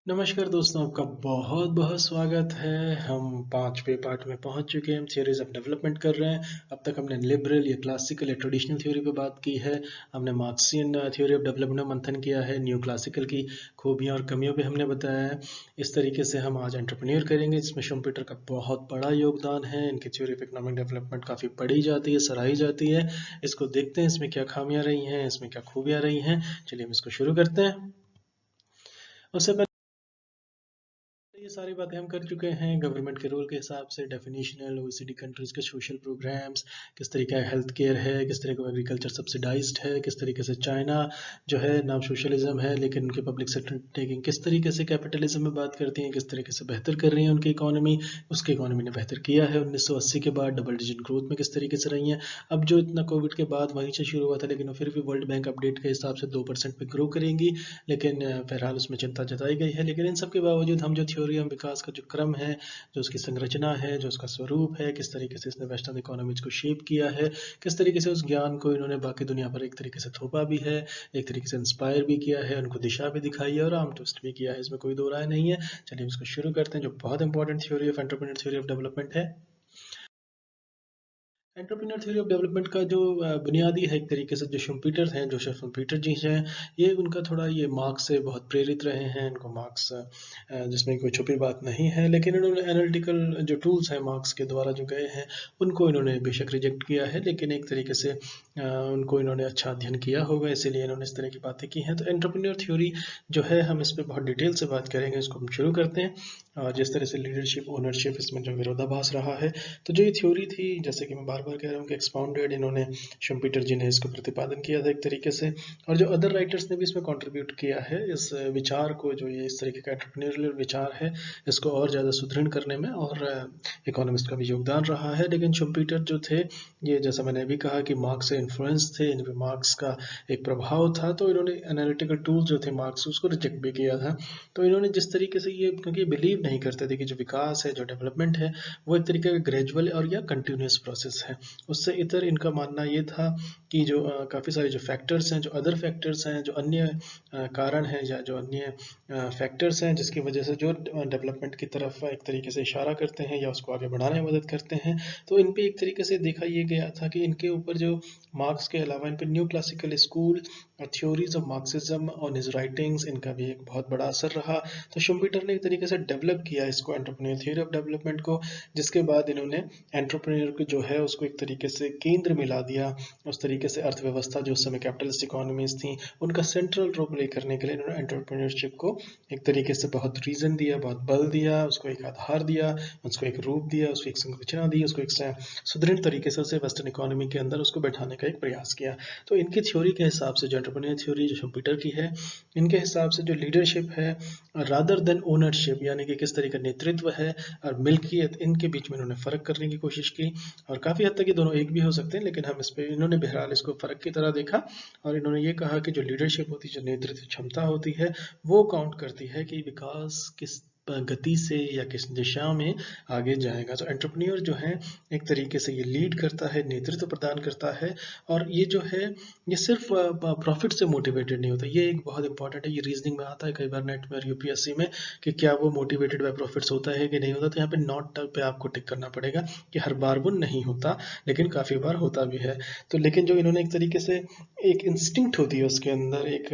नमस्कार दोस्तों, आपका बहुत बहुत स्वागत है। हम 5वें पार्ट में पहुंच चुके हैं। हम थियरीज ऑफ डेवलपमेंट कर रहे हैं। अब तक हमने लिबरल या क्लासिकल या ट्रेडिशनल थ्योरी पे बात की है। हमने मार्क्सियन थ्योरी ऑफ डेवलपमेंट में मंथन किया है। न्यू क्लासिकल की खूबियां और कमियों पे हमने बताया है। इस तरीके से हम आज एंटरप्रेन्योर करेंगे, जिसमें शम्पीटर का बहुत बड़ा योगदान है। इनकी थ्योरी ऑफ इकोनॉमिक डेवलपमेंट काफ़ी पढ़ी जाती है, सराही जाती है। इसको देखते हैं, इसमें क्या खामियां रही हैं, इसमें क्या खूबियां रही हैं। चलिए हम इसको शुरू करते हैं। उससे पहले ये सारी बातें हम कर चुके हैं। गवर्नमेंट के रोल के हिसाब से डेफिनेशनल ओईसीडी कंट्रीज के सोशल प्रोग्राम्स, किस तरीके का हेल्थ केयर है, किस तरह का एग्रीकल्चर सब्सिडाइज्ड है, किस तरीके से चाइना जो है नाम सोशलिज्म है लेकिन उनके पब्लिक सेक्टर टेकिंग किस तरीके से कैपिटलिज्म में बात करती हैं, किस तरीके से बेहतर कर रही है उनकी इकोनॉमी। उसकी इकोनॉमी ने बेहतर किया है 1980 के बाद। डबल डिजिट ग्रोथ में किस तरीके से रही हैं। अब जो इतना कोविड के बाद वहीं से शुरू हुआ था, लेकिन फिर भी वर्ल्ड बैंक अपडेट के हिसाब से 2% पे ग्रो करेंगी। लेकिन बहरहाल उसमें चिंता जताई गई है। लेकिन इन सब के बावजूद हम जो थ्योरी ऑफ विकास का जो क्रम है, जो उसकी संरचना है, जो उसका स्वरूप है, किस तरीके से इसने वेस्टर्न इकोनॉमीज को शेप किया है, किस तरीके से उस ज्ञान को इन्होंने बाकी दुनिया पर एक तरीके से थोपा भी है, एक तरीके से इंस्पायर भी किया है, उनको दिशा भी दिखाई है और आम ट्विस्ट भी किया है। इसमें कोई दो राय नहीं है। चलिए हम इसको शुरू करते हैं, जो बहुत important theory of entrepreneur theory of development है। एंटरप्रेन्योर थ्योरी ऑफ डेवलपमेंट का जो बुनियादी है एक तरीके से जो शुम्पीटर हैं, जोसेफ शुम्पीटर जी हैं, ये उनका थोड़ा ये मार्क्स से बहुत प्रेरित रहे हैं। इनको मार्क्स जिसमें कोई छुपी बात नहीं है, लेकिन इन्होंने एनालिटिकल जो टूल्स हैं मार्क्स के द्वारा जो गए हैं उनको इन्होंने बेशक रिजेक्ट किया है, लेकिन एक तरीके से उनको इन्होंने अच्छा अध्ययन किया होगा, इसीलिए इन्होंने इस तरह की बातें की हैं। तो एंटरप्रेन्योर थ्योरी जो है हम इस पर बहुत डिटेल से बात करेंगे। इसको हम शुरू करते हैं। और जिस तरह से लीडरशिप ओनरशिप इसमें जो विरोधाभास रहा है, तो जो ये थ्योरी थी, जैसे कि मैं बार बार कह रहा हूँ कि एक्सपाउंडेड इन्होंने शम्पीटर जी ने इसको प्रतिपादन किया था एक तरीके से, और जो अदर राइटर्स ने भी इसमें कंट्रीब्यूट किया है इस विचार को, जो ये इस तरीके का एंटरप्रेन्योरियल विचार है, इसको और ज़्यादा सुदृढ़ करने में। और इकोनॉमिस्ट का भी योगदान रहा है। लेकिन शम्पीटर जो थे, ये जैसा मैंने अभी कहा कि मार्क्स से इन्फ्लुएंस थे, इन पे मार्क्स का एक प्रभाव था, तो इन्होंने एनालिटिकल टूल जो थे मार्क्स उसको रिजेक्ट भी किया था। तो इन्होंने जिस तरीके से ये, क्योंकि बिलीव नहीं करते थे कि जो विकास है, जो डेवलपमेंट है, वो एक तरीके का ग्रेजुअल और या कंटिन्यूस प्रोसेस है। उससे इतर इनका मानना ये था कि जो काफ़ी सारे जो फैक्टर्स हैं, जो अदर फैक्टर्स हैं, जो अन्य कारण हैं या जो अन्य फैक्टर्स हैं जिसकी वजह से जो डेवलपमेंट की तरफ एक तरीके से इशारा करते हैं या उसको आगे बढ़ाने में मदद करते हैं, तो इन पे एक तरीके से देखा ये गया था कि इनके ऊपर जो मार्क्स के अलावा इन पे new classical school theories of Marxism और हिज राइटिंग्स, इनका भी एक बहुत बड़ा असर रहा। तो शुम्पीटर ने एक तरीके से डेवलप किया इसको, एंटरप्रेन्योर थ्योरी ऑफ डेवलपमेंट को, जिसके बाद इन्होंने एंटरप्रेन्योर को जो है उसको एक तरीके से केंद्र मिला दिया। उस तरीके से अर्थव्यवस्था जो उस समय कैपिटलिस्ट इकोनॉमीज थी, उनका सेंट्रल रोल प्ले करने के लिए इन्होंने एंटरप्रेन्योरशिप को एक तरीके से बहुत रीजन दिया, बहुत बल दिया, उसको एक आधार दिया, उसको एक रूप दिया, उसको एक संरचना दी, उसको एक सुदृढ़ तरीके से उसे वेस्टर्न इकोनॉमी के अंदर उसको बैठाने का एक प्रयास किया। तो इनकी थ्योरी के हिसाब से, जो एंटरप्रेन्योर थ्योरी जो शम्पीटर की है, इनके हिसाब से जो लीडरशिप है रादर देन ओनरशिप, यानी कि किस तरह का नेतृत्व है और मिल्कियत, इनके बीच में इन्होंने फ़र्क करने की कोशिश की। और काफ़ी हद तक ये दोनों एक भी हो सकते हैं, लेकिन हम इस पे, इन्होंने बहरहाल इसको फ़र्क की तरह देखा। और इन्होंने ये कहा कि जो लीडरशिप होती है, जो नेतृत्व क्षमता होती है, वो काउंट करती है कि विकास किस गति से या किस दिशा में आगे जाएगा। तो एंटरप्रेन्योर जो है एक तरीके से ये लीड करता है, नेतृत्व प्रदान करता है। और ये जो है, ये सिर्फ प्रॉफिट से मोटिवेटेड नहीं होता। ये एक बहुत इंपॉर्टेंट है, ये रीजनिंग में आता है कई बार नेट में और यूपीएससी में, कि क्या वो मोटिवेटेड बाय प्रॉफिट्स होता है कि नहीं होता। तो यहाँ पे नॉट पे आपको टिक करना पड़ेगा कि हर बार वो नहीं होता, लेकिन काफ़ी बार होता भी है। तो लेकिन जो इन्होंने एक तरीके से, एक इंस्टिंक्ट होती है उसके अंदर, एक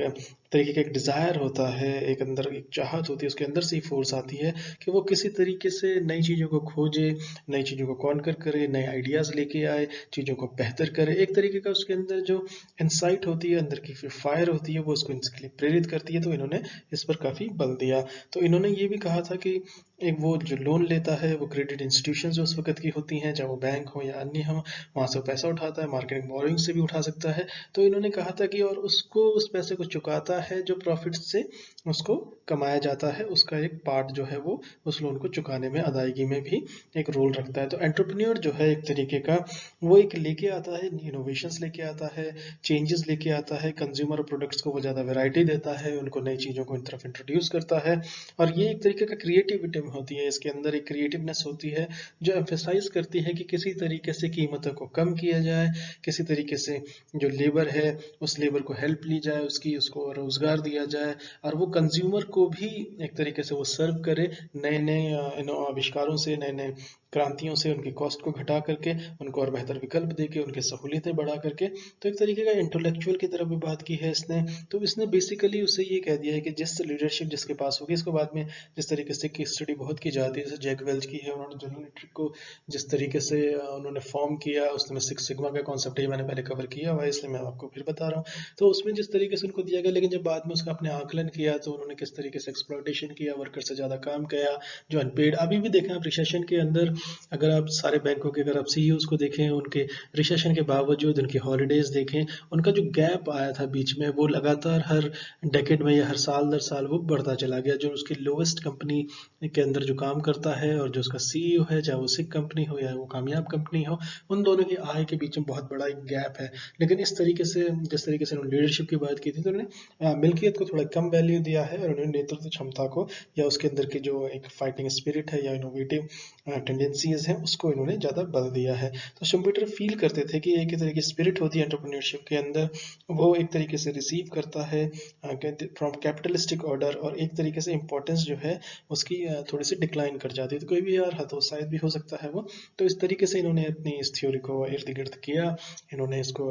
तरीके का एक डिज़ायर होता है, एक अंदर एक चाहत होती है, उसके अंदर से ही फोर्स आती है कि वो किसी तरीके से नई चीज़ों को खोजे, नई चीज़ों को कॉन्कर करे, नए आइडियाज़ लेके आए, चीज़ों को बेहतर करे। एक तरीके का उसके अंदर जो इंसाइट होती है, अंदर की फायर होती है, वो उसको इसके लिए प्रेरित करती है। तो इन्होंने इस पर काफ़ी बल दिया। तो इन्होंने ये भी कहा था कि एक वो जो लोन लेता है, वो क्रेडिट इंस्टीट्यूशन जो उस वक्त की होती हैं, चाहे वो बैंक हो या अन्य हो, वहाँ से वो पैसा उठाता है, मार्केटिंग बोरोइंग से भी उठा सकता है। तो इन्होंने कहा था कि और उसको, उस पैसे को चुकाता है जो प्रॉफिट से उसको कमाया जाता है, उसका एक पार्ट जो है वो उस लोन को चुकाने में, अदायगी में भी एक रोल रखता है। तो एंटरप्रेन्योर जो है एक तरीके का, वो एक लेके आता है, इनोवेशंस लेके आता है, चेंजेस लेके आता है, कंज्यूमर प्रोडक्ट्स को वो ज़्यादा वैरायटी देता है, उनको नई चीज़ों को इन तरफ इंट्रोड्यूस करता है। और ये एक तरीके का क्रिएटिविटी होती है, इसके अंदर एक क्रिएटिवनेस होती है जो एम्फेसाइज करती है कि किसी तरीके से कीमतों को कम किया जाए, किसी तरीके से जो लेबर है उस लेबर को हेल्प ली जाए, उसको रोजगार दिया जाए, और वो कंज्यूमर को भी एक तरीके से वो सर्व करे नए नए आविष्कारों से, नए नए क्रांतियों से, उनकी कॉस्ट को घटा करके उनको और बेहतर विकल्प देके, उनकी सहूलियतें बढ़ा करके। तो एक तरीके का इंटेलेक्चुअल की तरफ भी बात की है इसने। तो इसने बेसिकली उससे ये कह दिया है कि जिस लीडरशिप जिसके पास होगी, इसको बाद में जिस तरीके से केस स्टडी बहुत की जाती है, जैसे जैक वेल्च की है, उन्होंने जनरल इलेक्ट्रिक को जिस तरीके से उन्होंने फॉर्म किया, उसमें सिक्स सिग्मा का कॉन्सेप्ट है, मैंने पहले कवर किया हुआ है, इसलिए मैं आपको फिर बता रहा हूँ। तो उसमें जिस तरीके से उनको दिया गया, लेकिन जब बाद में उसका अपने आकलन किया तो उन्होंने किस तरीके से एक्सप्लॉयटेशन किया, वर्कर से ज़्यादा काम किया, जो अनपेड। अभी भी देखें आप रिसेशन के अंदर, अगर आप सारे बैंकों के अगर आप सीईओज को देखें, उनके रिसेशन के बावजूद उनकी हॉलीडेज देखें, उनका जो गैप आया था बीच में वो लगातार हर डेकेड में या हर साल दर साल वो बढ़ता चला गया। जो उसकी लोवेस्ट कंपनी के अंदर जो काम करता है और जो उसका सीईओ है, चाहे वो सिक कंपनी हो या वो कामयाब कंपनी हो, उन दोनों की आय के बीच में बहुत बड़ा एक गैप है। लेकिन इस तरीके से जिस तरीके से उन्होंने लीडरशिप की बात की थी, तो उन्होंने मिल्कियत को थोड़ा कम वैल्यू दिया है और उन्होंने नेतृत्व क्षमता को या उसके अंदर की जो एक फाइटिंग स्पिरिट है या इनोवेटिव टेंडेंसीज हैं उसको इन्होंने ज़्यादा बल दिया है। तो शुम्पेटर फील करते थे कि एक तरीके की स्पिरिट होती है एंटरप्रेन्योरशिप के अंदर, वो एक तरीके से रिसीव करता है फ्रॉम कैपिटलिस्टिक ऑर्डर, और एक तरीके से इंपॉर्टेंस जो है उसकी थोड़ी सी डिक्लाइन कर जाती है। तो कोई भी यार हतोत्साहित भी हो सकता है वो। तो इस तरीके से इन्होंने अपनी इस थ्योरी को इर्द गिर्द किया, इन्होंने इसको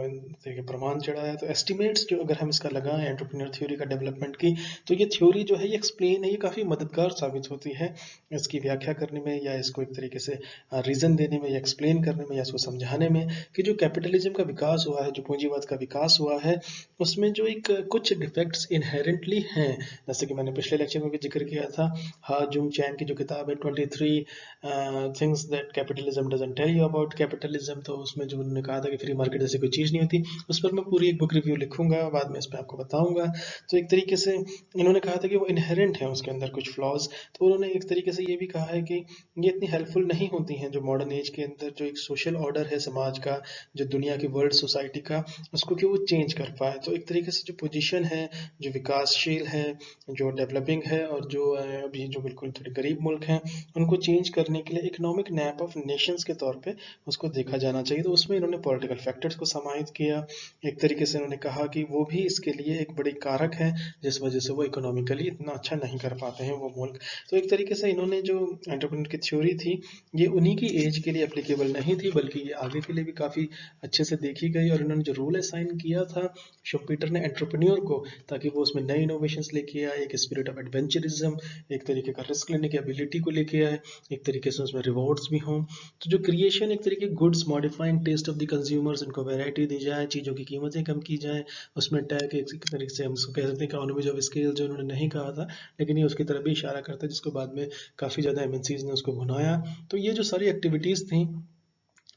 प्रमाण चढ़ाया। तो एस्टिमेट्स जो अगर हम इसका लगाएं एंटरप्रेन्योर थ्योरी का डेवलपमेंट की, तो ये थ्योरी जो है ये एक्सप्लेन है, ये काफ़ी मददगार साबित होती है इसकी व्याख्या करने में, या इसको एक तरीके से रीज़न देने में, या एक्सप्लेन करने में, या इसको समझाने में कि जो कैपिटलिज्म का विकास हुआ है, जो पूंजीवाद का विकास हुआ है, उसमें जो एक कुछ डिफेक्ट्स इनहेरेंटली हैं। जैसे कि मैंने पिछले लेक्चर में भी जिक्र किया था, हा जुंग चैन की जो किताब है 23 things that capitalism doesn't tell you about capitalism, तो उसमें जो उन्होंने कहा था कि फ्री मार्केट जैसी कोई चीज़ नहीं होती, उस पर मैं पूरी एक बुक रिव्यू लिखूंगा, बाद में इस पर आपको बताऊंगा। तो एक तरीके से इन्होंने कहा था कि वो इनहेरेंट है उसके अंदर कुछ फ्लॉज। तो उन्होंने एक तरीके से ये भी कहा है कि ये इतनी हेल्पफुल नहीं होती हैं जो मॉडर्न एज के अंदर जो एक सोशल ऑर्डर है समाज का, जो दुनिया की वर्ल्ड सोसाइटी का, उसको कि वो चेंज कर पाए। तो एक तरीके से जो पोजीशन है, जो विकासशील है, जो डेवलपिंग है, और जो अभी जो बिल्कुल थोड़े गरीब मुल्क हैं, उनको चेंज करने के लिए इकोनॉमिक मैप ऑफ नेशंस के तौर पे उसको देखा जाना चाहिए। तो उसमें इन्होंने पॉलिटिकल फैक्टर्स को समाहित किया। एक तरीके से उन्होंने कहा कि वो भी इसके लिए एक बड़ी कारक है जिस वजह से वो इकोनॉमिकली इतना अच्छा नहीं कर पाते हैं वो मुल्क। तो एक तरीके से इन्होंने जो एंटरप्रेन्योर की थ्योरी थी, ये उन्हीं की एज के लिए एप्लीकेबल नहीं थी, बल्कि ये आगे के लिए भी काफ़ी अच्छे से देखी गई। और इन्होंने जो रूल असाइन किया था शुम्पेटर ने एंटरप्रेन्योर को, ताकि वो उसमें नए इनोवेशंस लेके आए, एक स्पिरिट ऑफ एडवेंचरिज्म, एक तरीके का रिस्क लेने की एबिलिटी को लेके आए, एक तरीके से उसमें रिवॉर्ड्स भी हों। तो जो क्रिएशन एक तरीके goods modifying taste of the consumers, इनको वैरायटी दी जाए, चीज़ों की कीमतें कम की जाए, उसमें टैग एक तरीके से हम उसको कह सकते हैं इकोनॉमीज ऑफ स्केल, जो उन्होंने नहीं कहा था लेकिन ये उसकी तरफ भी इशारा करता है, जिसको बाद में काफ़ी ज़्यादा एमएनसीज ने उसको भुनाया। तो ये जो सारी एक्टिविटीज़ थी,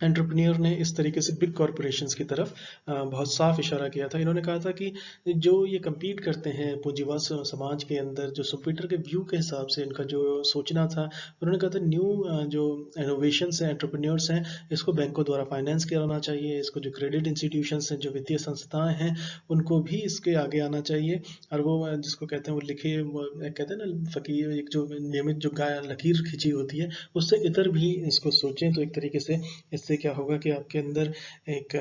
एंटरप्रेन्योर ने इस तरीके से बिग कॉरपोरेशंस की तरफ बहुत साफ इशारा किया था। इन्होंने कहा था कि जो ये कम्पीट करते हैं पूंजीवाद समाज के अंदर, जो शुम्पेटर के व्यू के हिसाब से इनका जो सोचना था, उन्होंने कहा था न्यू जो इनोवेशंस हैं, एंटरप्रेन्योर्स हैं, इसको बैंकों द्वारा फाइनेंस कराना चाहिए, इसको जो क्रेडिट इंस्टीट्यूशंस हैं, जो वित्तीय संस्थाएं हैं, उनको भी इसके आगे आना चाहिए। और वो जिसको कहते हैं वो लिखे, वो कहते हैं ना फकीर, एक जो नियमित जो गाय लकीर खींची होती है, उससे इतर भी इसको सोचें। तो एक तरीके से इससे क्या होगा कि आपके अंदर एक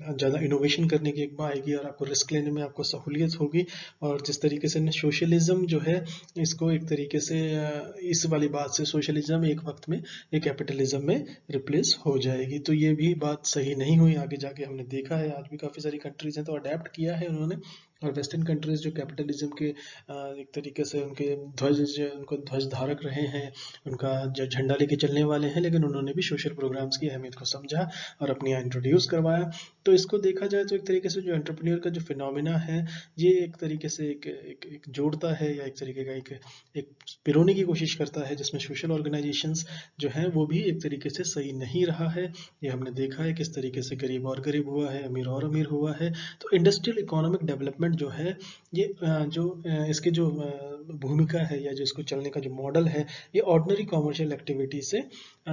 ज़्यादा इनोवेशन करने की एक आएगी, और आपको रिस्क लेने में आपको सहूलियत होगी। और जिस तरीके से सोशलिज्म जो है, इसको एक तरीके से इस वाली बात से सोशलिज्म एक वक्त में ये कैपिटलिज्म में रिप्लेस हो जाएगी। तो ये भी बात सही नहीं हुई, आगे जाके हमने देखा है, आज भी काफ़ी सारी कंट्रीज हैं तो अडेप्ट किया है उन्होंने। और वेस्टर्न कंट्रीज जो कैपिटलिज्म के एक तरीके से उनके उनको ध्वज धारक रहे हैं, उनका जो झंडा लेके चलने वाले हैं, लेकिन उन्होंने भी सोशल प्रोग्राम्स की अहमियत को समझा और अपने यहाँ इंट्रोड्यूस करवाया। तो इसको देखा जाए तो एक तरीके से जो एंटरप्रेन्योर का जो फिनोमिना है, ये एक तरीके से एक जोड़ता है, या एक तरीके का एक पिरोने की कोशिश करता है, जिसमें सोशल ऑर्गेनाइजेशंस जो हैं वो भी एक तरीके से सही नहीं रहा है। ये हमने देखा है किस तरीके से गरीब और गरीब हुआ है, अमीर और अमीर हुआ है। तो इंडस्ट्रियल इकोनॉमिक डेवलपमेंट जो है, ये जो इसके जो भूमिका है या जो इसको चलने का जो मॉडल है, ये ऑर्डिनरी कॉमर्शियल एक्टिविटी से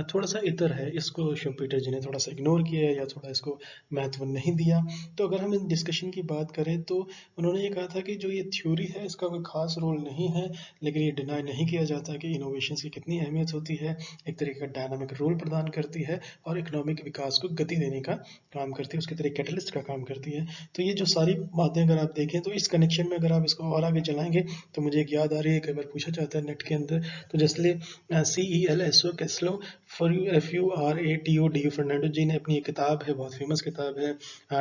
थोड़ा सा इतर है। इसको शुम्पीटर जी ने थोड़ा सा इग्नोर किया या थोड़ा इसको महत्व नहीं दिया। तो अगर हम इन डिस्कशन की बात करें तो उन्होंने ये कहा था कि जो ये थ्योरी है इसका कोई खास रोल नहीं है, लेकिन ये डिनाई नहीं किया जाता कि इनोवेशंस की कितनी अहमियत होती है, एक तरीके का डायनामिक रोल प्रदान करती है और इकोनॉमिक विकास को गति देने का काम करती है, उसके तरह कैटलिस्ट का काम करती है। तो ये जो सारी बातें अगर आप देखें तो इस कनेक्शन में अगर आप इसको और आगे चलाएंगे तो मुझे एक याद आ रही है, कई बार पूछा जाता है नेट के अंदर, तो जैसे CELSO कैस्लो FURATO फर्नांडो जी ने अपनी एक किताब है, बहुत फेमस किताब है,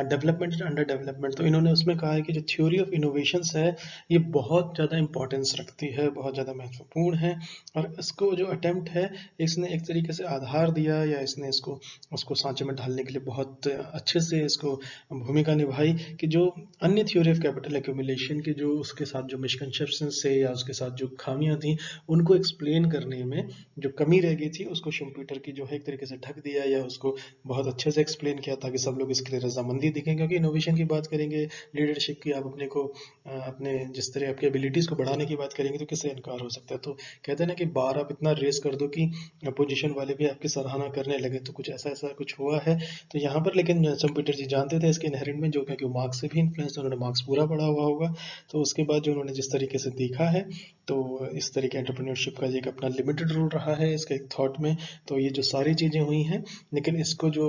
डेवलपमेंट एंड अंडर डेवलपमेंट, तो इन्होंने उसमें कहा है कि जो थ्योरी ऑफ इनोवेशंस है ये बहुत ज़्यादा इंपॉर्टेंस रखती है, बहुत ज़्यादा महत्वपूर्ण है। और इसको जो अटेम्प्ट है इसने एक तरीके से आधार दिया या इसने इसको उसको सांचे में ढालने के लिए बहुत अच्छे से इसको भूमिका निभाई कि जो अन्य थ्योरी ऑफ कैपिटल एक्यूमुलेशन के जो उसके साथ जो मिसकंसेप्शन से या उसके साथ जो खामियां थी उनको एक्सप्लेन करने में जो कमी रह गई थी उसको शुम्पीटर की जो है एक तरीके से ढक दिया या उसको बहुत अच्छे से एक्सप्लेन किया ताकि सब लोग इसके लिए रजामंदी दिखें। क्योंकि इनोवेशन की बात करेंगे, लीडरशिप की, आप अपने को अपने जिस तरह आपकी एबिलिटीज़ को बढ़ाने की बात करेंगे तो किससे इनकार हो सकता है। तो कहते हैं ना कि बार आप इतना रेस कर दो कि अपोजिशन वाले भी आपकी सराहना करने लगे, तो कुछ ऐसा ऐसा कुछ हुआ है। तो यहाँ पर लेकिन शुम्पीटर जी जानते थे इसके इनहेरेंट में जो, क्योंकि मार्क्स से भी इन्फ्लुएंस, उन्होंने मार्क्स पूरा पढ़ा हुआ होगा। तो उसके बाद जो उन्होंने जिस तरीके से देखा है तो इस तरीके एंटरप्रेन्योरशिप का एक अपना लिमिटेड रोल रहा है इसके एक थॉट में। तो ये जो सारी चीज़ें हुई हैं, लेकिन इसको जो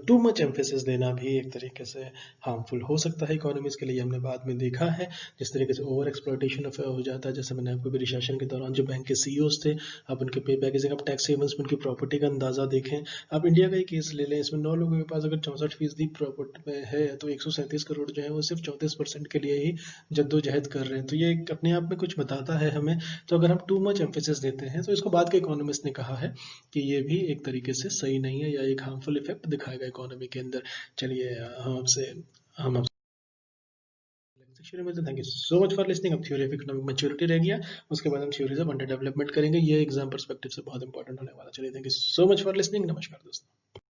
टू मच एम्फेसिस देना भी एक तरीके से हार्मफुल हो सकता है इकोनॉमीज के लिए, हमने बाद में देखा है। जिस तरीके से ओवर एक्सप्लॉयटेशन हो जाता है, जैसे मैंने आपको भी रिसेशन के दौरान जो बैंक के CEOs थे, आप उनके पे पैकेजिंग, आप टैक्स हेवंस में उनकी प्रॉपर्टी का अंदाजा देखें। आप इंडिया का ही केस ले लें, इसमें 9 लोगों के पास अगर 64% प्रॉपर्टी में है तो 137 करोड़ जो है वो सिर्फ 34% के लिए ही जद्दोजहद कर रहे हैं। तो ये अपने आप में कुछ बताता है हमें। तो अगर हम टू मच एम्फेसिस देते हैं तो इसको बाद के इकोनॉमिस्ट ने कहा है कि ये भी एक तरीके से सही नहीं है या एक हार्मफुल इफेक्ट दिखाएगा इकोनॉमी के अंदर। चलिए हम आपसे शुरू में, तो thank you so much for listening. अब थ्योरी ऑफ इकोनॉमिक मैच्योरिटी रह गया, उसके बाद हम थ्योरीज ऑफ अंडर डेवलपमेंट करेंगे। ये एग्जाम पर्सपेक्टिव से बहुत इंपॉर्टेंट होने वाला। चलिए, thank you so much for listening. नमस्कार दोस्तों।